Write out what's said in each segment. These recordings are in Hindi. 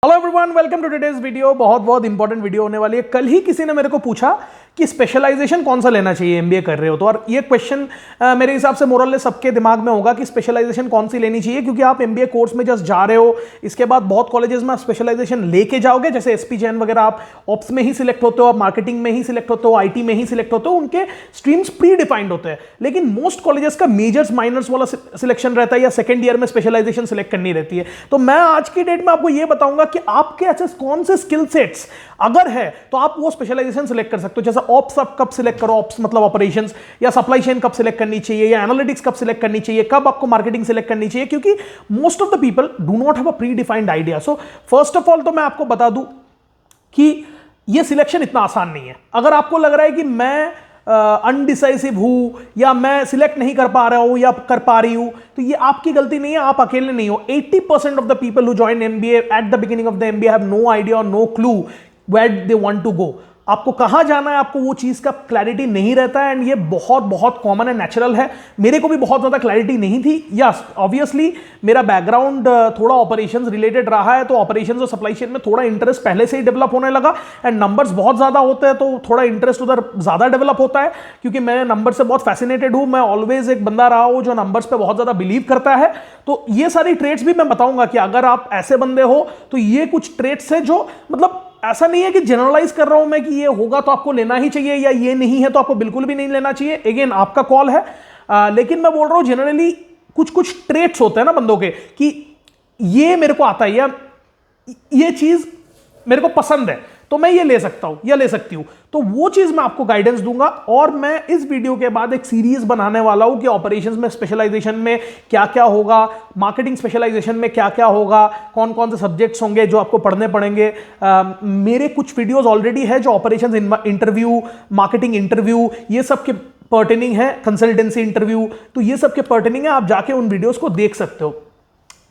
Hello everyone, welcome to today's video. बहुत बहुत इंपॉर्टेंट वीडियो होने वाली है। कल ही किसी ने मेरे को पूछा कि स्पेशलाइजेशन कौन सा लेना चाहिए एमबीए कर रहे हो तो, और ये क्वेश्चन मेरे हिसाब से मोरल सबके दिमाग में होगा कि स्पेशलाइजेशन कौन सी लेनी चाहिए, क्योंकि आप एमबीए कोर्स में जस्ट जा रहे हो, इसके बाद बहुत कॉलेजेस में आप स्पेशलाइजेशन लेके जाओगे। जैसे एसपी जैन वगैरह आप ऑप्स में ही सिलेक्ट होते हो, आप मार्केटिंग में ही सिलेक्ट होते हो, आईटी में ही सिलेक्ट होते हो, उनके स्ट्रीम्स प्री डिफाइंड होते हैं। लेकिन मोस्ट कॉलेजेस का मेजर्स माइनर्स वाला सिलेक्शन रहता है या सेकंड ईयर में स्पेशलाइजेशन सिलेक्ट करनी रहती है। तो मैं आज की डेट में आपको यह बताऊंगा कि आपके ऐसे कौन से स्किल सेट्स अगर है तो आप वो स्पेशलाइजेशन सिलेक्ट कर सकते हो। जैसे ऑप्स आप कब सिलेक्ट करो, ऑप्स मतलब ऑपरेशंस, या सप्लाई चेन कब सिलेक्ट करनी चाहिए, या एनालिटिक्स कब सिलेक्ट करनी चाहिए, कब आपको मार्केटिंग सिलेक्ट करनी चाहिए, क्योंकि most of the people do not have a pre defined idea. So first of all तो मैं आपको बता दूं कि ये सिलेक्शन इतना आसान नहीं है। अगर आपको लग रहा है कि मैं अनडिसाइसिव हूं या मैं सिलेक्ट नहीं कर पा रहा हूं या कर पा रही हूं, तो ये आपकी गलती नहीं है, आप अकेले नहीं हो। 80% of the people who join MBA at the beginning of the MBA have no idea और no clue where they want to go. आपको कहां जाना है, आपको वो चीज का क्लैरिटी नहीं रहता है, एंड ये बहुत बहुत कॉमन है, नेचुरल है। मेरे को भी बहुत ज्यादा क्लैरिटी नहीं थी। यस, ऑब्वियसली मेरा बैकग्राउंड थोड़ा ऑपरेशंस रिलेटेड रहा है, तो ऑपरेशंस और सप्लाई चेन में थोड़ा इंटरेस्ट पहले से ही डेवलप होने लगा, एंड नंबर्स बहुत ज्यादा होते हैं तो थोड़ा इंटरेस्ट उधर ज्यादा डेवलप होता है, क्योंकि मैं नंबर से बहुत फैसिनेटेड हूं। मैं ऑलवेज एक बंदा रहा हूं जो नंबर्स पे बहुत ज्यादा बिलीव करता है। तो ये सारी ट्रेट्स भी मैं बताऊंगा कि अगर आप ऐसे बंदे हो तो ये कुछ ट्रेट्स है जो, मतलब ऐसा नहीं है कि जनरलाइज कर रहा हूं मैं कि ये होगा तो आपको लेना ही चाहिए, या ये नहीं है तो आपको बिल्कुल भी नहीं लेना चाहिए। अगेन आपका कॉल है, लेकिन मैं बोल रहा हूं जनरली कुछ कुछ ट्रेट्स होते हैं ना बंदों के कि ये मेरे को आता है या ये चीज मेरे को पसंद है तो मैं ये ले सकता हूं या ले सकती हूं। तो वो चीज मैं आपको गाइडेंस दूंगा, और मैं इस वीडियो के बाद एक सीरीज बनाने वाला हूं कि ऑपरेशंस में स्पेशलाइजेशन में क्या क्या होगा, मार्केटिंग स्पेशलाइजेशन में क्या क्या होगा, कौन कौन से सब्जेक्ट्स होंगे जो आपको पढ़ने पड़ेंगे। मेरे कुछ वीडियोस ऑलरेडी है जो ऑपरेशंस इंटरव्यू, मार्केटिंग इंटरव्यू, ये सब के पर्टेनिंग है, कंसल्टेंसी इंटरव्यू, तो ये सब के पर्टेनिंग है, आप जाके उन वीडियोस को देख सकते हो।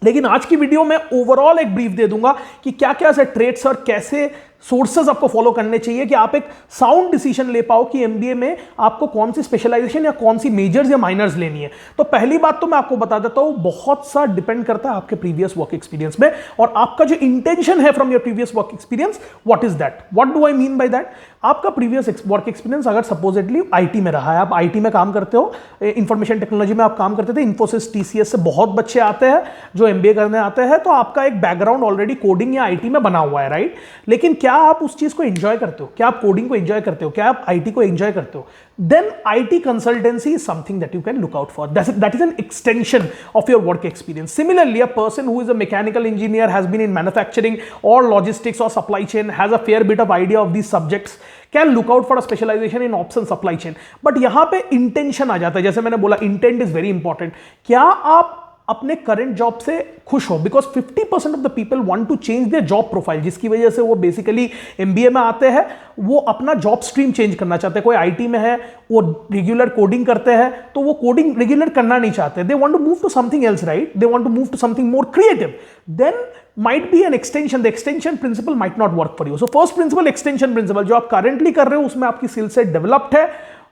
लेकिन आज की वीडियो में ओवरऑल एक ब्रीफ दे दूंगा कि क्या क्या ऐसे ट्रेड्स और कैसे सोर्सेज आपको फॉलो करने चाहिए कि आप एक साउंड डिसीजन ले पाओ कि एमबीए में आपको कौन सी स्पेशलाइजेशन या कौन सी मेजर्स या माइनर्स लेनी है। तो पहली बात तो मैं आपको बता देता हूं, बहुत सा डिपेंड करता है आपके प्रीवियस वर्क एक्सपीरियंस में और आपका जो इंटेंशन है from your previous work experience. What is that, what do I mean by that? आपका प्रीवियस वर्क एक्सपीरियंस अगर सपोजिटली आईटी में रहा है, आप आईटी में काम करते हो, इंफॉर्मेशन टेक्नोलॉजी में आप काम करते थे, इन्फोसिस टीसीएस से बहुत बच्चे आते हैं जो एमबीए करने आते हैं, तो आपका एक बैकग्राउंड ऑलरेडी कोडिंग या आईटी में बना हुआ है, राइट? लेकिन क्या आप उस चीज को एंजॉय करते हो? क्या आप कोडिंग को एंजॉय करते हो? क्या आप आईटी को एंजॉय करते हो? Then IT consultancy is something that you can look out for. That is an extension of your work experience. Similarly, a person who is a mechanical engineer, has been in manufacturing or logistics or supply chain, has a fair bit of idea of these subjects, can look out for a specialization in ops and supply chain. But यहाँ पे intention आ जाता है, जैसे मैंने बोला intent is very important. क्या आप अपने करंट जॉब से खुश हो? Because 50% of the people want to change their job profile, जिसकी वजह से वो बेसिकली एमबीए में आते हैं, वो अपना जॉब स्ट्रीम चेंज करना चाहते हैं। कोई आईटी में है, वो रेगुलर कोडिंग करते हैं, तो वो कोडिंग रेगुलर करना नहीं चाहते, they want to move to something else, right? They want to move to something more creative. Then might be an extension, the extension principle might not work for you. So first principle, extension principle, जो आप currently कर रहे हो उसमें आपकी स्किल सेट डेवलप्ड है,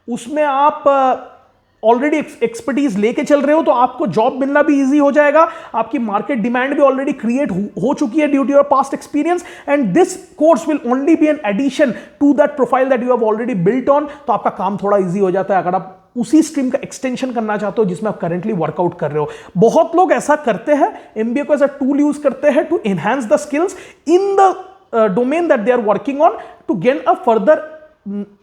उसमें आप ऑलरेडी एक्सपर्टीज लेके चल रहे हो, तो आपको जॉब मिलना भी इजी हो जाएगा, आपकी मार्केट डिमांड भी ऑलरेडी क्रिएट हो चुकी है due to your past experience, and this course will only be an addition to that profile that you have already built on. तो आपका काम थोड़ा इजी हो जाता है अगर आप उसी स्ट्रीम का एक्सटेंशन करना चाहते हो जिसमें आप करंटली वर्कआउट कर रहे हो। बहुत लोग ऐसा करते हैं, एमबीए को एज अ टूल यूज करते हैं to enhance the skills in the domain that they are working on, to gain a further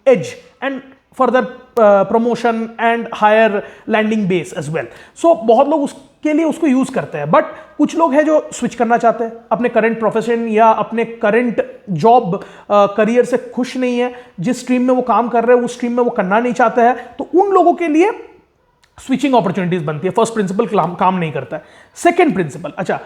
edge and further promotion and higher landing base as well. So बहुत लोग उसके लिए उसको यूज करते हैं, बट कुछ लोग हैं जो स्विच करना चाहते हैं, अपने करंट प्रोफेशन या अपने करंट जॉब करियर से खुश नहीं है, जिस स्ट्रीम में वो काम कर रहे हैं उस स्ट्रीम में वो करना नहीं चाहते हैं, तो उन लोगों के लिए स्विचिंग अपॉर्चुनिटीज बनती है। फर्स्ट प्रिंसिपल काम नहीं करता है। सेकेंड प्रिंसिपल, अच्छा,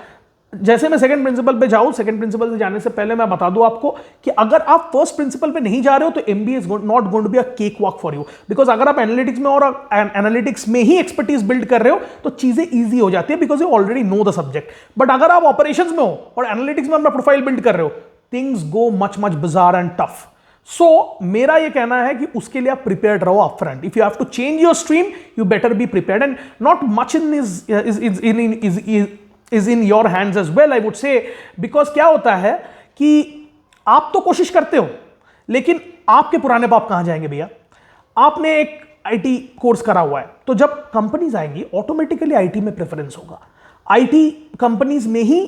जैसे मैं सेकंड प्रिंसिपल पे जाऊं, सेकंड प्रिंसिपल से जाने से पहले मैं बता दूं आपको कि अगर आप फर्स्ट प्रिंसिपल पे नहीं जा रहे हो तो MBA is not going to be a cake walk for you, because अगर आप एनालिटिक्स में और एनालिटिक्स में ही एक्सपर्टीज बिल्ड कर रहे हो तो चीजें इजी हो जाती है, because you already know the subject. But अगर आप ऑपरेशंस में हो और एनालिटिक्स में अपना प्रोफाइल बिल्ड कर रहे हो, things go much bizarre and tough. So मेरा ये कहना है कि उसके लिए आप प्रिपेयर्ड रहो upfront. If you have to change your stream, you better be prepared, and not much in is in your hands as well, I would say, because क्या होता है कि आप तो कोशिश करते हो, लेकिन आपके पुराने बाप कहां जाएंगे भैया? आपने एक आईटी कोर्स करा हुआ है, तो जब कंपनीज आएंगी ऑटोमेटिकली आईटी में प्रेफरेंस होगा, आईटी कंपनीज में ही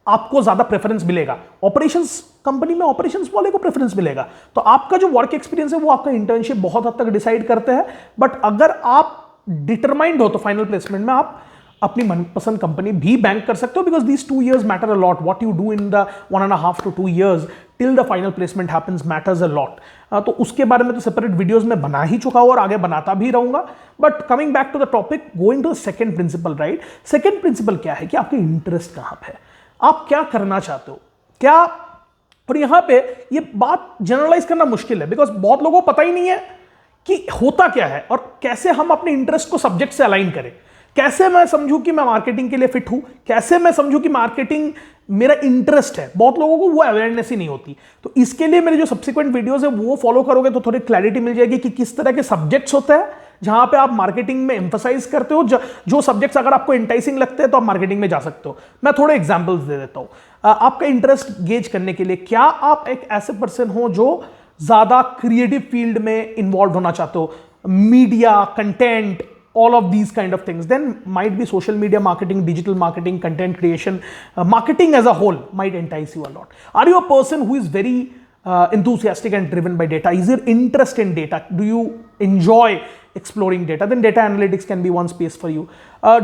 आपको ज्यादा प्रेफरेंस मिलेगा, ऑपरेशंस कंपनी में ऑपरेशंस वाले को प्रेफरेंस मिलेगा। तो आपका जो वर्क एक्सपीरियंस है वो आपका इंटर्नशिप बहुत हद तक डिसाइड करते हैं। बट अगर आप डिटरमाइंड हो तो फाइनल प्लेसमेंट में आप अपनी मनपसंद कंपनी भी बैंक कर सकते हो, because these 2 years matter a lot, what you do in the 1.5 to 2 years till the final placement happens matters a lot. तो उसके बारे में तो सेपरेट वीडियोस में बना ही चुका हूं और आगे बनाता भी रहूंगा। But coming back to the topic, going to the second principle, right? Second principle क्या है कि आपके इंटरेस्ट कहां पे है, आप क्या करना चाहते हो, क्या। और यहां पे ये बात जनरलाइज करना मुश्किल है, बिकॉज बहुत लोगों को पता ही नहीं है कि होता क्या है और कैसे हम अपने इंटरेस्ट को सब्जेक्ट से अलाइन करें। कैसे मैं समझूं कि मैं मार्केटिंग के लिए फिट हूं, कैसे मैं समझूं कि मार्केटिंग मेरा इंटरेस्ट है, बहुत लोगों को वो अवेयरनेस ही नहीं होती। तो इसके लिए मेरे जो सब्सिक्वेंट वीडियोस है वो फॉलो करोगे तो थोड़ी क्लैरिटी मिल जाएगी कि किस तरह के सब्जेक्ट्स होते हैं जहां पे आप मार्केटिंग में एम्फसाइज करते हो। जो सब्जेक्ट्स अगर आपको इंटाइसिंग लगते हैं तो आप मार्केटिंग में जा सकते हो। मैं थोड़े एग्जांपल्स दे देता हूं आपका इंटरेस्ट गेज करने के लिए। क्या आप एक ऐसे पर्सन हो जो ज्यादा क्रिएटिव फील्ड में इन्वॉल्व होना चाहते हो, media, content, all of these kind of things, then might be social media marketing, digital marketing, content creation, marketing as a whole might entice you a lot. Are you a person who is very enthusiastic and driven by data? Is your interest in data? Do you enjoy exploring data? Then data analytics can be one space for you.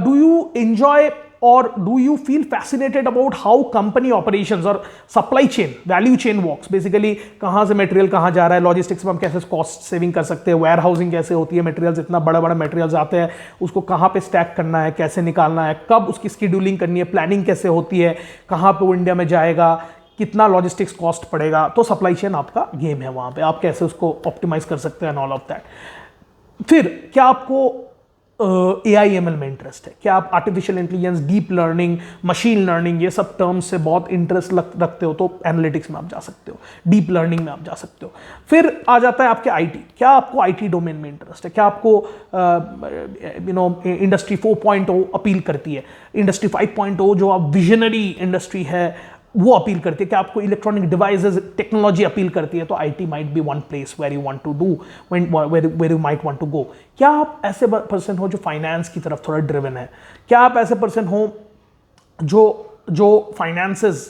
Do you enjoy or do you feel fascinated about how company operations or supply chain, value chain works? Basically कहाँ से मटेरियल कहाँ जा रहा है, लॉजिस्टिक्स में हम कैसे कॉस्ट सेविंग कर सकते हैं, वेयर हाउसिंग कैसे होती है, मटेरियल्स इतना बड़ा बड़ा मटेरियल्स आते हैं, उसको कहाँ पे स्टैक करना है, कैसे निकालना है, कब उसकी स्केड्यूलिंग करनी है, प्लानिंग कैसे होती है, कहाँ पे वो इंडिया में जाएगा, कितना लॉजिस्टिक्स कॉस्ट पड़ेगा। तो सप्लाई चेन आपका गेम है, वहाँ पे आप कैसे उसको ऑप्टिमाइज कर सकते हैं एंड ऑल ऑफ दैट। फिर क्या आपको AI/ML में इंटरेस्ट है? क्या आप artificial intelligence, deep learning, machine learning, ये सब टर्म्स से बहुत इंटरेस्ट रखते हो तो एनालिटिक्स में आप जा सकते हो, डीप लर्निंग में आप जा सकते हो। फिर आ जाता है आपके आईटी। क्या आपको आईटी डोमेन में इंटरेस्ट है? क्या आपको इंडस्ट्री 4.0 अपील करती है, इंडस्ट्री 5.0 जो आप विजनरी इंडस्ट्री है वो अपील करती है? क्या आपको इलेक्ट्रॉनिक डिवाइसेस, टेक्नोलॉजी अपील करती है? तो IT might be one place where you want to do, where you might want to go. क्या आप ऐसे पर्सन हो जो फाइनेंस की तरफ थोड़ा ड्रिवन है? क्या आप ऐसे पर्सन हो जो finances,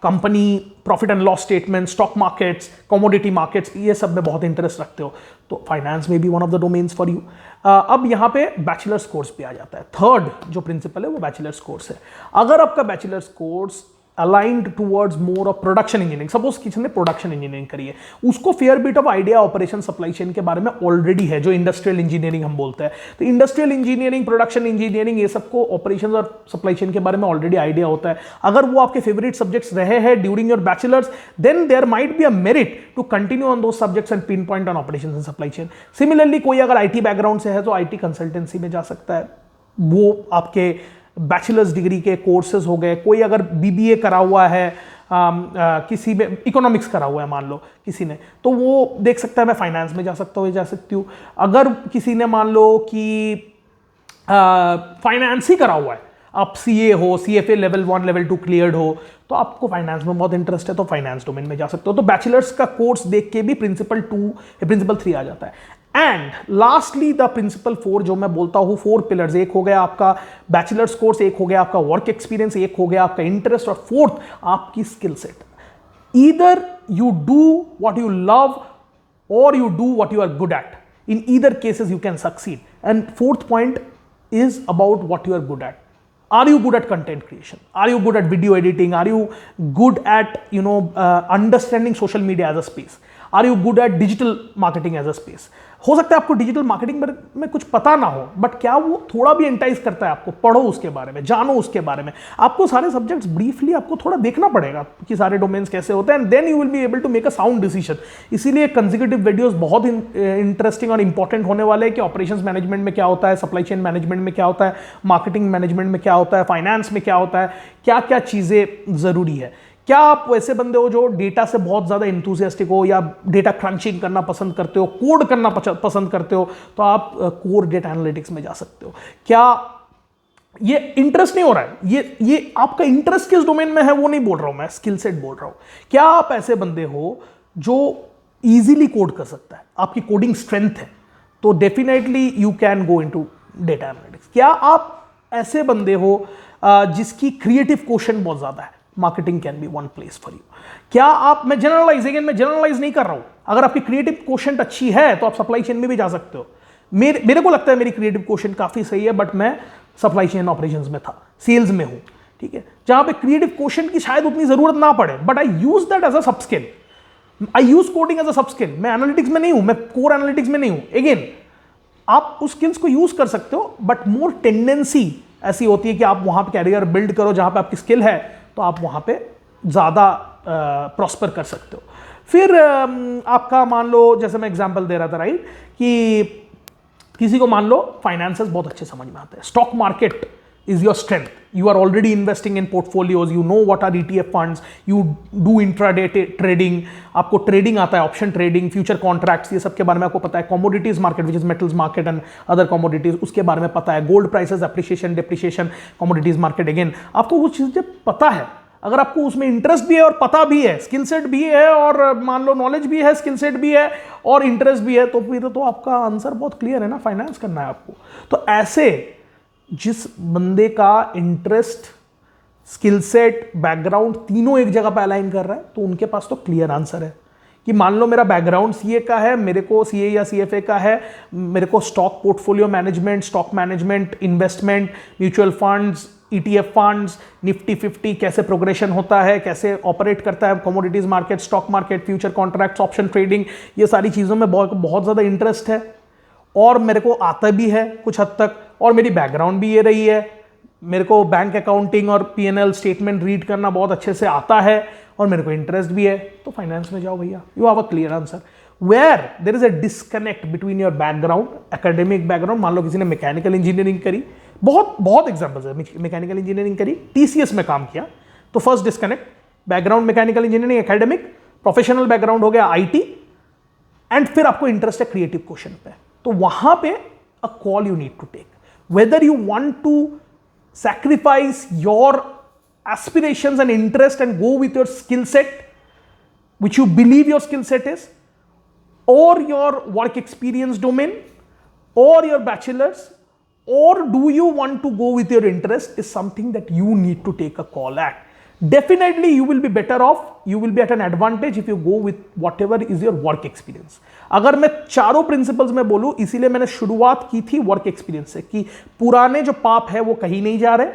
company, profit and loss statement, stock markets, commodity markets, ये सब में बहुत इंटरेस्ट रखते हो? तो फाइनेंस में भी one of the domains for you. अब यहाँ पे बैचलर्स कोर्स भी आ जाता है। थर्ड जो प्रिंसिपल है वो बैचलर्स कोर्स है। अगर आपका bachelors course aligned towards more of production engineering, suppose किसी ने प्रोडक्शन इंजीनियरिंग करी है, उसको fair bit of idea operation supply chain के बारे में ऑलरेडी है, जो इंडस्ट्रियल इंजीनियरिंग हम बोलते हैं। तो इंडस्ट्रियल इंजीनियरिंग, प्रोडक्शन इंजीनियरिंग, ये सबको ऑपरेशन और सप्लाई चेन के बारे में ऑलरेडी आइडिया होता है। अगर वो आपके फेवरेट सब्जेक्ट्स रहे हैं during your bachelors, then there might be a merit to continue on those subjects and pinpoint on operation and supply chain. Similarly कोई अगर आईटी बैकग्राउंड से है तो आईटी कंसल्टेंसी में जा सकता है, वो आपके बैचलर्स डिग्री के कोर्सेज हो गए। कोई अगर बीबीए करा हुआ है, किसी में इकोनॉमिक्स करा हुआ है मान लो किसी ने, तो वो देख सकता है मैं फाइनेंस में जा सकता हूँ, जा सकती हूँ। अगर किसी ने मान लो कि फाइनेंस ही करा हुआ है, आप सीए हो, सीएफए लेवल 1 लेवल 2 क्लियर्ड हो, तो आपको फाइनेंस में बहुत इंटरेस्ट है तो फाइनेंस डोमेन में जा सकते हो। तो बैचलर्स का कोर्स देख के भी प्रिंसिपल 2 या प्रिंसिपल 3 आ जाता है। एंड लास्टली द प्रिंसिपल 4 जो मैं बोलता हूं, 4 पिलर्स, एक हो गया आपका बैचलर्स कोर्स, एक हो गया आपका वर्क एक्सपीरियंस, एक हो गया आपका इंटरेस्ट, और फोर्थ आपकी skill set. Either you do what you love or you do what you are good at. In either cases you can succeed. And fourth point is about what you are good at. Are you good at content creation? Are you good at video editing? Are you good at understanding social media as a space? Are you good at digital marketing as a space? हो सकता है आपको डिजिटल मार्केटिंग में कुछ पता ना हो, बट क्या वो थोड़ा भी एंटाइज करता है आपको? पढ़ो उसके बारे में, जानो उसके बारे में। आपको सारे सब्जेक्ट्स ब्रीफली आपको थोड़ा देखना पड़ेगा कि सारे डोमेन्स कैसे होते हैं, and then you will be able to make a sound decision. इसीलिए कंसेक्यूटिव वीडियोस बहुत इंटरेस्टिंग और इंपॉर्टेंट होने वाले हैं कि ऑपरेशंस मैनेजमेंट में क्या होता है, सप्लाई चेन मैनेजमेंट में क्या होता है, मार्केटिंग मैनेजमेंट में क्या होता है, फाइनेंस में क्या होता है, क्या क्या चीज़ें ज़रूरी है। क्या आप वैसे बंदे हो जो डेटा से बहुत ज़्यादा इंथुसियास्टिक हो, या डेटा क्रंचिंग करना पसंद करते हो, कोड करना पसंद करते हो, तो आप कोर डेटा एनालिटिक्स में जा सकते हो। क्या ये इंटरेस्ट नहीं हो रहा है, ये आपका इंटरेस्ट किस डोमेन में है वो नहीं बोल रहा हूं मैं, स्किल सेट बोल रहा हूं। क्या आप ऐसे बंदे हो जो इजीली कोड कर सकता है, आपकी कोडिंग स्ट्रेंथ है, तो definitely you can go into data analytics. क्या आप ऐसे बंदे हो जिसकी क्रिएटिव क्वोशंट बहुत ज्यादा है, marketing can be one place for you. क्या आप, मैं जनरलाइज नहीं कर रहा हूं, अगर आपकी क्रिएटिव क्वोशंट अच्छी है तो आप सप्लाई चेन में भी जा सकते हो। मेरे को लगता है मेरी क्रिएटिव क्वोशंट काफी सही है, बट मैं सप्लाई चेन ऑपरेशंस में था, सेल्स में हूं, ठीक है, जहां पे क्रिएटिव क्वोशंट की शायद उतनी जरूरत ना पड़े, but I use that as a sub skill. I use coding as a sub skill. मैं एनालिटिक्स में नहीं हूं, मैं कोर एनालिटिक्स में नहीं हूं। अगेन, आप उस स्किल्स को यूज कर सकते हो, बट मोर टेंडेंसी ऐसी होती है कि आप वहां पे कैरियर बिल्ड करो, जहां पे आपकी स्किल है तो आप वहां पे ज्यादा प्रॉस्पर कर सकते हो। फिर आपका मान लो, जैसे मैं एग्जांपल दे रहा था राइट, कि किसी को मान लो फाइनेंसेस बहुत अच्छे समझ में आते हैं, stock market is your strength, you are already investing in portfolios, you know what are ETF funds, you do intraday trading, आपको ट्रेडिंग आता है, ऑप्शन ट्रेडिंग, फ्यूचर कॉन्ट्रैक्ट्स, ये सब के बारे में आपको पता है, commodities market which is metals market and other commodities, उसके बारे में पता है, gold prices appreciation depreciation, commodities market. Again आपको वो चीजें पता है, अगर आपको उसमें इंटरेस्ट भी है और पता भी है, स्किल सेट भी है और मान लो नॉलेज भी है, स्किल सेट भी है और इंटरेस्ट भी है, तो फिर तो आपका आंसर बहुत क्लियर है ना, फाइनेंस करना है आपको। तो ऐसे जिस बंदे का इंटरेस्ट, स्किल सेट, बैकग्राउंड तीनों एक जगह पे अलाइन कर रहा है, तो उनके पास तो क्लियर आंसर है कि मान लो मेरा बैकग्राउंड सीए का है, मेरे को सीए या सीएफए का है, मेरे को stock portfolio management, stock management, investment, mutual funds, ETF funds, Nifty 50 कैसे प्रोग्रेशन होता है, कैसे ऑपरेट करता है, commodities market, stock market, future contracts, option trading, ये सारी चीज़ों में बहुत ज़्यादा इंटरेस्ट है और मेरे को आता भी है कुछ हद तक, और मेरी बैकग्राउंड भी ये रही है, मेरे को बैंक अकाउंटिंग और पीएनएल स्टेटमेंट रीड करना बहुत अच्छे से आता है और मेरे को इंटरेस्ट भी है, तो फाइनेंस में जाओ भैया, you have a clear answer. Where there is a disconnect between your background, academic background, मान लो किसी ने मैकेनिकल इंजीनियरिंग करी, बहुत एग्जांपल्स है, मैकेनिकल इंजीनियरिंग करी, टीसीएस में काम किया, तो first disconnect, background mechanical engineering, academic, professional background हो गया आईटी, एंड फिर आपको इंटरेस्ट है क्रिएटिव क्वेश्चन पे, तो वहां पे a call you need to take, whether you want to sacrifice your aspirations and interest and go with your skill set which you believe your skill set is, or your work experience domain, or your bachelor's, or do you want to go with your interest, is something that you need to take a call at. Definitely you will be better off, you will be at an advantage if you go with whatever is your work experience. अगर मैं चारों प्रिंसिपल्स में बोलूं, इसीलिए मैंने शुरुआत की थी वर्क एक्सपीरियंस से, कि पुराने जो पाप है वो कहीं नहीं जा रहे,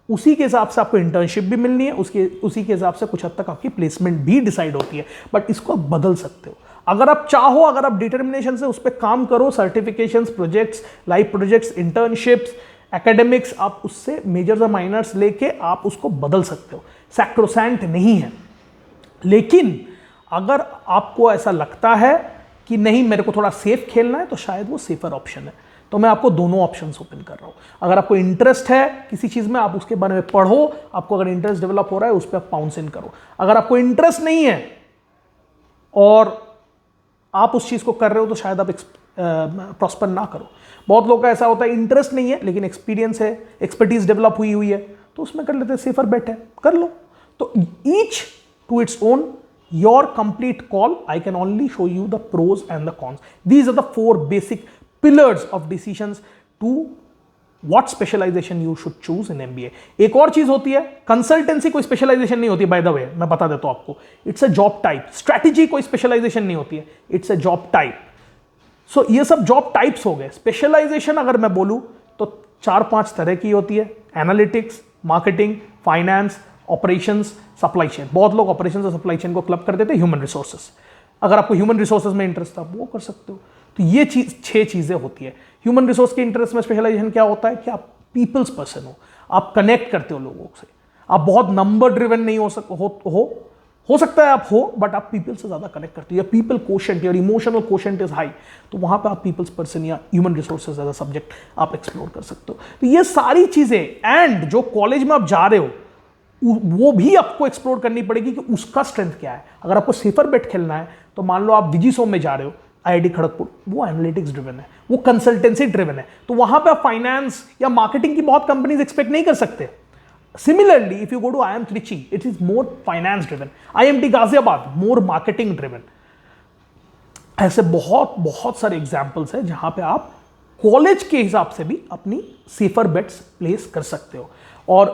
उसी के हिसाब से आपको इंटर्नशिप भी मिलनी है, उसी के हिसाब से कुछ हद तक आपकी प्लेसमेंट भी डिसाइड होती है, बट इसको आप बदल सकते हो अगर आप चाहो, अगर आप डिटर्मिनेशन से उस पर काम करो, certifications, projects, live projects, internships, academics, आप उससे मेजर्स और माइनर्स लेके आप उसको बदल सकते हो, सैक्रोसैंट नहीं है। लेकिन अगर आपको ऐसा लगता है कि नहीं मेरे को थोड़ा सेफ खेलना है, तो शायद वो सेफर ऑप्शन है, तो मैं आपको दोनों ऑप्शंस ओपन कर रहा हूं। अगर आपको इंटरेस्ट है किसी चीज में, आप उसके बारे में पढ़ो, आपको अगर इंटरेस्ट डेवलप हो रहा है उस पर आप पाउंस इन करो। अगर आपको इंटरेस्ट नहीं है और आप उस चीज को कर रहे हो, तो शायद आप प्रॉस्पर ना करो। बहुत लोगों का ऐसा होता है, इंटरेस्ट नहीं है लेकिन एक्सपीरियंस है, एक्सपर्टीज डेवलप हुई है, तो उसमें कर लेते हैं, सेफर बेट है, कर लो। तो each to its own, your complete call. I can only show you the pros and the cons. These are the 4 basic pillars of decisions to what specialization you should choose in MBA. एक और चीज होती है, कंसल्टेंसी कोई स्पेशलाइजेशन नहीं होती, बाय द वे मैं बता देता हूं आपको, it's a job type. Strategy कोई स्पेशलाइजेशन नहीं होती है, इट्स अ जॉब टाइप। सो ये सब जॉब टाइप्स हो गए। स्पेशलाइजेशन अगर मैं बोलूं तो 4-5 तरह की होती है, analytics, marketing, finance, operations, supply chain. बहुत लोग ऑपरेशंस और सप्लाई चेन को क्लब कर देते हैं ह्यूमन रिसोर्सेज। अगर आपको ह्यूमन रिसोर्सेज में इंटरेस्ट है, आप वो कर सकते हो। तो ये 6 चीजें होती है। ह्यूमन रिसोर्स के इंटरेस्ट में स्पेशलाइजेशन क्या होता है कि आप पीपल्स पर्सन हो, आप कनेक्ट करते हो लोगों से, आप बहुत नंबर ड्रिवन नहीं हो सकता है आप हो, बट आप पीपल से ज्यादा कनेक्ट करते हो, या people quotient, your emotional quotient is high, तो वहां पे आप पीपल्स पर्सन या human resources as a subject आप एक्सप्लोर कर सकते हो। तो ये सारी चीजें, एंड जो कॉलेज में आप जा रहे हो वो भी आपको एक्सप्लोर करनी पड़ेगी कि उसका स्ट्रेंथ क्या है। अगर आपको सेफर बेट खेलना है, तो मान लो आप विजिसोम में जा रहे हो, आईआईटी खड़गपुर, वो एनालिटिक्स ड्रिवन है, वो कंसल्टेंसी ड्रिवन है, तो वहां पे आप फाइनेंस या मार्केटिंग की बहुत कंपनीज एक्सपेक्ट नहीं कर सकते। Similarly, if you go to IIM Trichy, it is more finance driven. IIMT Ghaziabad, more marketing driven. ऐसे बहुत बहुत सारे एग्जाम्पल्स हैं जहां पे आप कॉलेज के हिसाब से भी अपनी सेफर बेट्स प्लेस कर सकते हो। और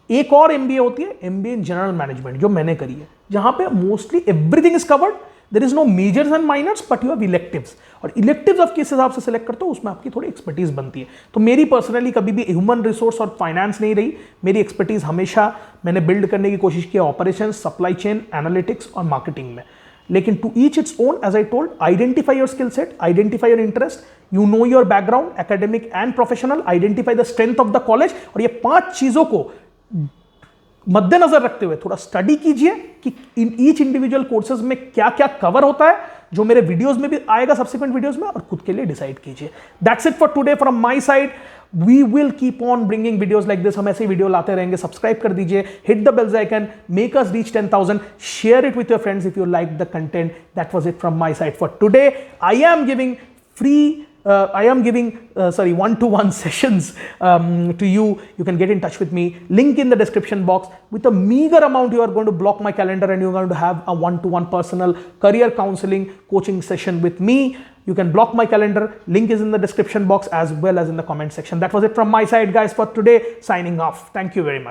एक और एमबीए होती है, एमबीए इन जनरल मैनेजमेंट, जो मैंने करी है, जहां पे mostly everything is covered, there is no majors and minors, but you have electives, और इलेक्टिव्स आप किस हिसाब से सिलेक्ट करते हो उसमें आपकी थोड़ी एक्सपर्टीज बनती है। तो मेरी पर्सनली कभी भी ह्यूमन रिसोर्स और फाइनेंस नहीं रही, मेरी एक्सपर्टीज हमेशा मैंने बिल्ड करने की कोशिश की ऑपरेशन, सप्लाई चेन, एनालिटिक्स और मार्केटिंग में। लेकिन to each its own, as I told, identify your skill set, identify your interest, you know your background academic and professional, identify the strength of the college, और ये 5 चीजों को मद्देनजर रखते हुए थोड़ा स्टडी कीजिए कि इन ईच इंडिविजुअल कोर्सेज में क्या क्या कवर होता है, जो मेरे वीडियोस में भी आएगा सब्सिक्वेंट वीडियोस में, और खुद के लिए डिसाइड कीजिए। That's it for today from my side. We will keep on bringing videos like this, हम ऐसे वीडियो लाते रहेंगे। सब्सक्राइब कर दीजिए, hit the bell icon, make us reach 10,000, share it with your friends if you like the content. That was it from my side for today. I am giving one-to-one sessions to you. You can get in touch with me. Link in the description box. With a meager amount, you are going to block my calendar and you're going to have a one-to-one personal career counseling coaching session with me. You can block my calendar. Link is in the description box as well as in the comment section. That was it from my side, guys, for today. Signing off. Thank you very much.